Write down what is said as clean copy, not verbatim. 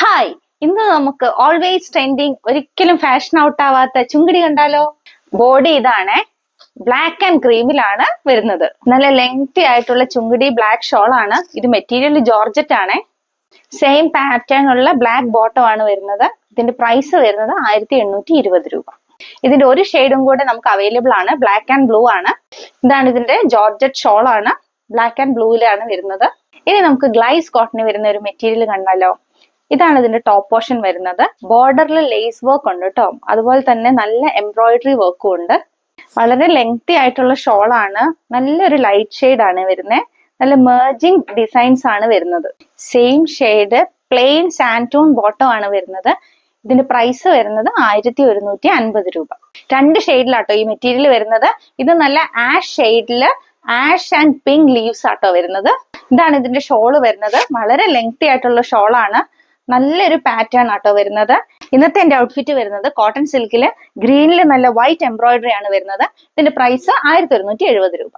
Hi, ഇന്ന് നമുക്ക് always trending, ഒരിക്കലും ഫാഷൻ ഔട്ട് ആവാത്ത ചുങ്കിടി കണ്ടാലോ. ബോഡി ഇതാണ്, ബ്ലാക്ക് ആൻഡ് ക്രീമിലാണ് വരുന്നത്. നല്ല ലെങ്തി ആയിട്ടുള്ള ചുങ്കിടി ബ്ലാക്ക് ഷോൾ ആണ്. ഇത് മെറ്റീരിയൽ ജോർജറ്റ് ആണ്. സെയിം പാറ്റേൺ ഉള്ള ബ്ലാക്ക് ബോട്ടം ആണ് വരുന്നത്. ഇതിന്റെ പ്രൈസ് വരുന്നത് 1820 രൂപ. ഇതിന്റെ ഒരു ഷെയ്ഡും കൂടെ നമുക്ക് അവൈലബിൾ ആണ്, ബ്ലാക്ക് ആൻഡ് ബ്ലൂ ആണ്. ഇതാണ് ഇതിന്റെ ജോർജറ്റ് ഷോൾ ആണ്, ബ്ലാക്ക് ആൻഡ് ബ്ലൂയിലാണ് വരുന്നത്. ഇനി നമുക്ക് ഗ്ലൈസ് കോട്ടൺ വരുന്ന ഒരു മെറ്റീരിയൽ കണ്ടാലോ. ഇതാണ് ഇതിന്റെ ടോപ്പ് പോർഷൻ വരുന്നത്. ബോർഡറിൽ ലേസ് വർക്ക് ഉണ്ട് കേട്ടോ, അതുപോലെ തന്നെ നല്ല എംബ്രോയിഡറി വർക്കും ഉണ്ട്. വളരെ ലെങ്തി ആയിട്ടുള്ള ഷോൾ ആണ്, നല്ലൊരു ലൈറ്റ് ഷെയ്ഡ് ആണ് വരുന്നത്. നല്ല മേർജിങ് ഡിസൈൻസ് ആണ് വരുന്നത്. Same shade plain santoon bottom ആണ് വരുന്നത്. ഇതിന്റെ പ്രൈസ് വരുന്നത് 1150 രൂപ. രണ്ട് ഷെയ്ഡിലാട്ടോ ഈ മെറ്റീരിയൽ വരുന്നത്. ഇത് നല്ല ആഷ് ഷെയ്ഡില് ആഷ് ആൻഡ് പിങ്ക് ലീവ്സ് ആട്ടോ വരുന്നത്. ഇതാണ് ഇതിന്റെ ഷോള് വരുന്നത്. വളരെ ലെങ്തി ആയിട്ടുള്ള ഷോളാണ്, നല്ലൊരു പാറ്റേൺ ആട്ടോ വരുന്നത്. ഇന്നത്തെ എന്റെ ഔട്ട്ഫിറ്റ് വരുന്നത് കോട്ടൺ സിൽക്കില് ഗ്രീനിൽ നല്ല വൈറ്റ് എംബ്രോയിഡറി ആണ് വരുന്നത്. ഇതിന്റെ പ്രൈസ് 1170 രൂപ.